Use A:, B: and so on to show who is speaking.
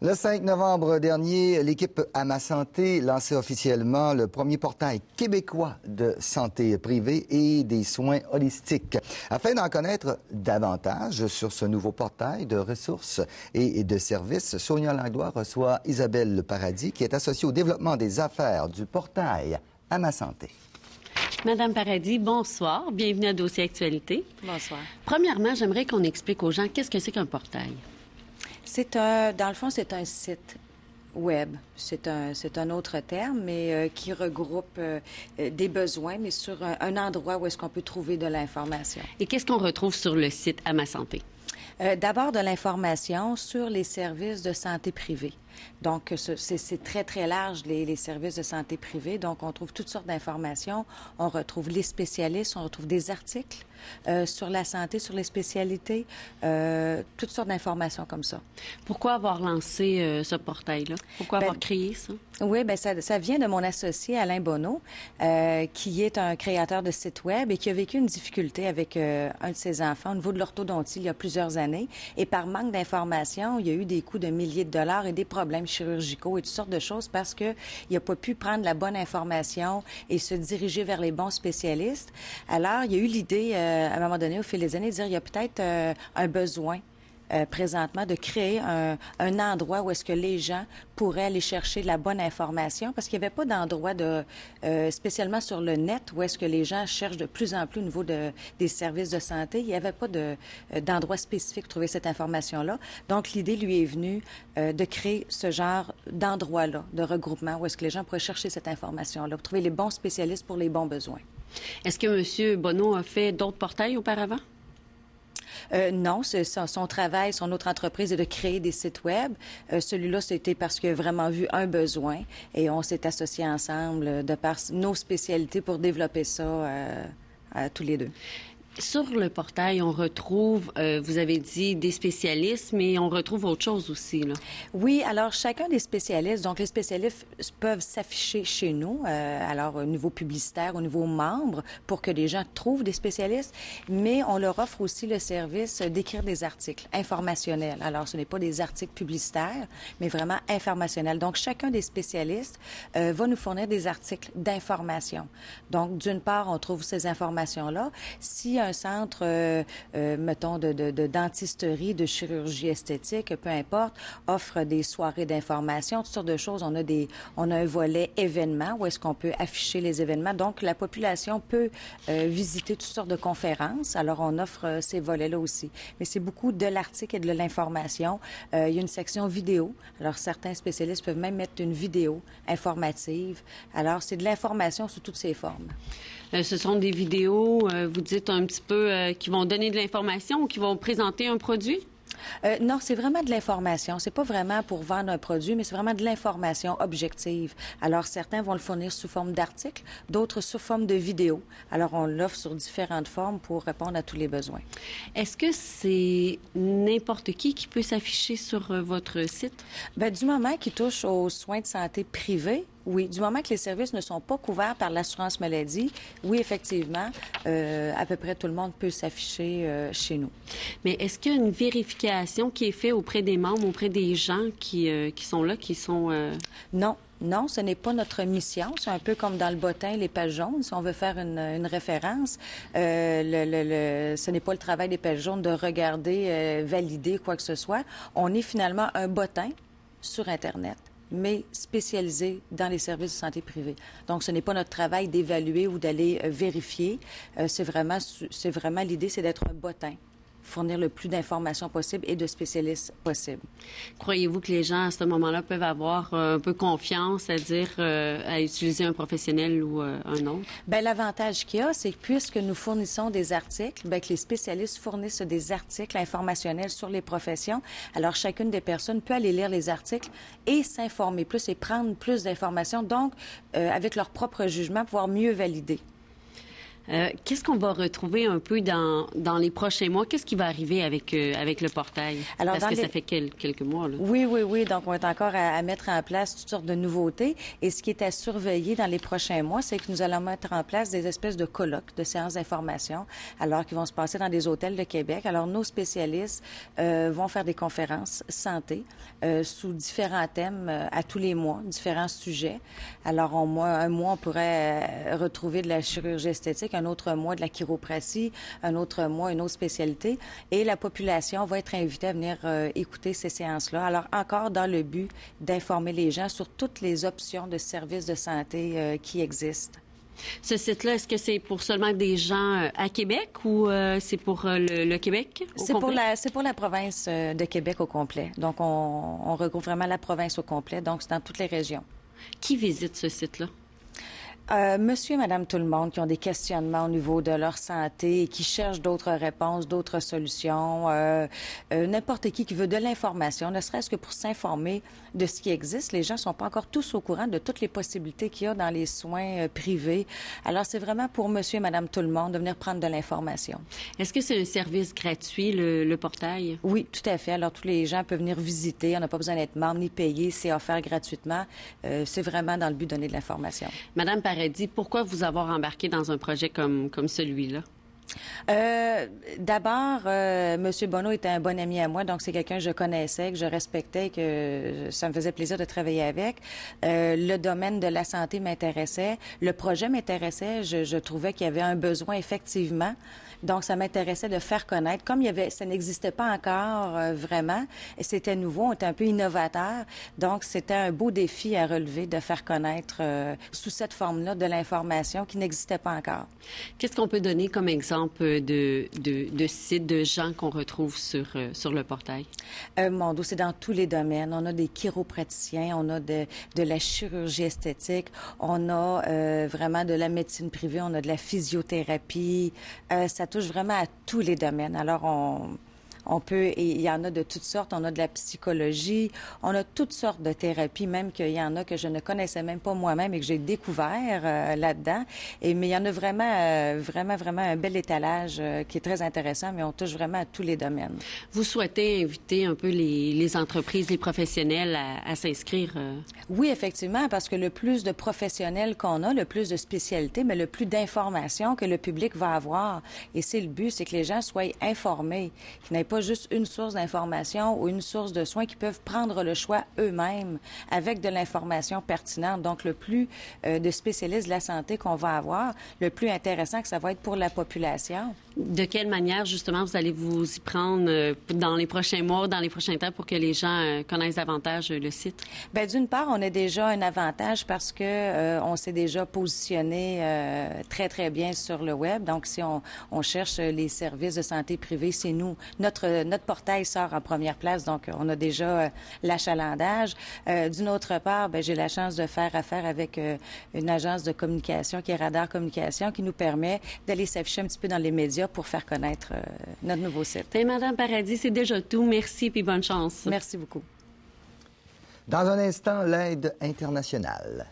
A: Le 5 novembre dernier, l'équipe À ma santé lançait officiellement le premier portail québécois de santé privée et des soins holistiques. Afin d'en connaître davantage sur ce nouveau portail de ressources et de services, Sonia Langlois reçoit Isabelle Paradis, qui est associée au développement des affaires du portail À ma santé.
B: Madame Paradis, bonsoir. Bienvenue à Dossier Actualité.
C: Bonsoir.
B: Premièrement, j'aimerais qu'on explique aux gens qu'est-ce que c'est qu'un portail.
C: Dans le fond, c'est un site web. C'est un autre terme, mais qui regroupe des besoins, mais sur un endroit où est-ce qu'on peut trouver de l'information.
B: Et qu'est-ce qu'on retrouve sur le site À ma santé?
C: D'abord, de l'information sur les services de santé privée. Donc, c'est très, très large, les services de santé privée. Donc, on trouve toutes sortes d'informations. On retrouve les spécialistes, on retrouve des articles sur la santé, sur les spécialités, toutes sortes d'informations comme ça.
B: Pourquoi avoir lancé ce portail-là? Pourquoi avoir créé ça?
C: Oui, bien, ça vient de mon associé Alain Bonneau, qui est un créateur de site web et qui a vécu une difficulté avec un de ses enfants au niveau de l'orthodontie il y a plusieurs années. Et par manque d'informations, il y a eu des coûts de milliers de dollars et des problèmes chirurgicaux et toutes sortes de choses parce qu'il n'a pas pu prendre la bonne information et se diriger vers les bons spécialistes. Alors, il y a eu l'idée, à un moment donné, au fil des années, de dire il y a peut-être un besoin présentement de créer un endroit où est-ce que les gens pourraient aller chercher de la bonne information parce qu'il n'y avait pas d'endroit spécialement sur le net où est-ce que les gens cherchent de plus en plus au niveau des services de santé. Il n'y avait pas d'endroit spécifique pour trouver cette information-là. Donc, l'idée lui est venue de créer ce genre d'endroit-là, de regroupement où est-ce que les gens pourraient chercher cette information-là pour trouver les bons spécialistes pour les bons besoins.
B: Est-ce que M. Bonneau a fait d'autres portails auparavant?
C: Non, son travail, son autre entreprise est de créer des sites web. Celui-là, c'était parce qu'il a vraiment vu un besoin et on s'est associés ensemble de par nos spécialités pour développer ça tous les deux.
B: Sur le portail, on retrouve, vous avez dit, des spécialistes, mais on retrouve autre chose aussi, là.
C: Oui, alors chacun des spécialistes, donc les spécialistes peuvent s'afficher chez nous, alors au niveau publicitaire, au niveau membre, pour que les gens trouvent des spécialistes, mais on leur offre aussi le service d'écrire des articles informationnels. Alors, ce n'est pas des articles publicitaires, mais vraiment informationnels. Donc, chacun des spécialistes va nous fournir des articles d'information. Donc, d'une part, on trouve ces informations-là. Si un centre, mettons, de dentisterie, de chirurgie esthétique, peu importe, offre des soirées d'information, toutes sortes de choses. On a un volet événements où est-ce qu'on peut afficher les événements. Donc, la population peut visiter toutes sortes de conférences. Alors, on offre ces volets-là aussi. Mais c'est beaucoup de l'article et de l'information. Il y a une section vidéo. Alors, certains spécialistes peuvent même mettre une vidéo informative. Alors, c'est de l'information sous toutes ses formes.
B: Ce sont des vidéos, vous dites un petit peu, qui vont donner de l'information ou qui vont présenter un produit?
C: Non, c'est vraiment de l'information. C'est pas vraiment pour vendre un produit, mais c'est vraiment de l'information objective. Alors, certains vont le fournir sous forme d'articles, d'autres sous forme de vidéos. Alors, on l'offre sur différentes formes pour répondre à tous les besoins.
B: Est-ce que c'est n'importe qui peut s'afficher sur votre site?
C: Bien, du moment qu'il touche aux soins de santé privés, oui, du moment que les services ne sont pas couverts par l'assurance maladie, oui, effectivement, à peu près tout le monde peut s'afficher chez nous.
B: Mais est-ce qu'il y a une vérification qui est faite auprès des membres, auprès des gens qui sont là, qui sont...
C: Non, ce n'est pas notre mission. C'est un peu comme dans le bottin, les pages jaunes. Si on veut faire une référence, ce n'est pas le travail des pages jaunes de regarder, valider quoi que ce soit. On est finalement un bottin sur Internet, mais spécialisé dans les services de santé privée. Donc, ce n'est pas notre travail d'évaluer ou d'aller vérifier. C'est vraiment l'idée, c'est d'être un bottin, fournir le plus d'informations possible et de spécialistes possible.
B: Croyez-vous que les gens, à ce moment-là, peuvent avoir un peu confiance, c'est-à-dire à utiliser un professionnel ou un autre? Bien,
C: l'avantage qu'il y a, c'est que puisque nous fournissons des articles, bien, que les spécialistes fournissent des articles informationnels sur les professions, alors chacune des personnes peut aller lire les articles et s'informer plus et prendre plus d'informations, donc avec leur propre jugement, pouvoir mieux valider.
B: Qu'est-ce qu'on va retrouver un peu dans les prochains mois? Qu'est-ce qui va arriver avec le portail?
C: Alors,
B: parce que ça fait quelques mois. Là.
C: Oui. Donc, on est encore à mettre en place toutes sortes de nouveautés. Et ce qui est à surveiller dans les prochains mois, c'est que nous allons mettre en place des espèces de colloques, de séances d'information, alors qui vont se passer dans des hôtels de Québec. Alors, nos spécialistes vont faire des conférences santé sous différents thèmes à tous les mois, différents sujets. Alors, un mois, on pourrait retrouver de la chirurgie esthétique, un autre mois de la chiropratie, un autre mois une autre spécialité. Et la population va être invitée à venir écouter ces séances-là. Alors, encore dans le but d'informer les gens sur toutes les options de services de santé qui existent.
B: Ce site-là, est-ce que c'est pour seulement des gens à Québec ou c'est pour le Québec au complet?
C: C'est pour la province de Québec au complet. Donc, on regroupe vraiment la province au complet. Donc, c'est dans toutes les régions.
B: Qui visite ce site-là?
C: Monsieur et Madame tout le monde qui ont des questionnements au niveau de leur santé et qui cherchent d'autres réponses, d'autres solutions, n'importe qui veut de l'information, ne serait-ce que pour s'informer de ce qui existe. Les gens ne sont pas encore tous au courant de toutes les possibilités qu'il y a dans les soins privés. Alors, c'est vraiment pour Monsieur et Madame tout le monde de venir prendre de l'information.
B: Est-ce que c'est un service gratuit, le portail?
C: Oui, tout à fait. Alors, tous les gens peuvent venir visiter. On n'a pas besoin d'être membre ni payer. C'est offert gratuitement. C'est vraiment dans le but de donner de l'information.
B: Madame Paradis, pourquoi vous avoir embarqué dans un projet comme celui-là?
C: D'abord, Monsieur Bonneau était un bon ami à moi, donc c'est quelqu'un que je connaissais, que je respectais, que ça me faisait plaisir de travailler avec. Le domaine de la santé m'intéressait, le projet m'intéressait, je trouvais qu'il y avait un besoin effectivement. Donc, ça m'intéressait de faire connaître. Comme ça n'existait pas encore vraiment, c'était nouveau, on était un peu innovateur. Donc, c'était un beau défi à relever de faire connaître sous cette forme-là de l'information qui n'existait pas encore.
B: Qu'est-ce qu'on peut donner comme exemple de sites, de gens qu'on retrouve sur le portail?
C: Mon Dieu, c'est dans tous les domaines. On a des chiropraticiens, on a de la chirurgie esthétique, on a vraiment de la médecine privée, on a de la physiothérapie. Ça touche vraiment à tous les domaines. Alors, on peut, et il y en a de toutes sortes, on a de la psychologie, on a toutes sortes de thérapies, même qu'il y en a que je ne connaissais même pas moi-même et que j'ai découvert là-dedans. Mais il y en a vraiment un bel étalage qui est très intéressant, mais on touche vraiment à tous les domaines.
B: Vous souhaitez inviter un peu les entreprises, les professionnels à s'inscrire?
C: Oui, effectivement, parce que le plus de professionnels qu'on a, le plus de spécialités, mais le plus d'informations que le public va avoir. Et c'est le but, c'est que les gens soient informés, qu'ils n'aient pas juste une source d'information ou une source de soins, qui peuvent prendre le choix eux-mêmes avec de l'information pertinente. Donc, le plus de spécialistes de la santé qu'on va avoir, le plus intéressant que ça va être pour la population.
B: De quelle manière, justement, vous allez vous y prendre dans les prochains mois, dans les prochains temps, pour que les gens connaissent davantage le site?
C: Bien, d'une part, on a déjà un avantage parce que on s'est déjà positionné très, très bien sur le web. Donc, si on cherche les services de santé privés, c'est nous. Notre portail sort en première place, donc on a déjà l'achalandage. D'une autre part, bien, j'ai la chance de faire affaire avec une agence de communication qui est Radar Communication, qui nous permet d'aller s'afficher un petit peu dans les médias pour faire connaître notre nouveau site.
B: Et Madame Paradis, c'est déjà tout. Merci puis bonne chance.
C: Merci beaucoup.
A: Dans un instant, l'aide internationale.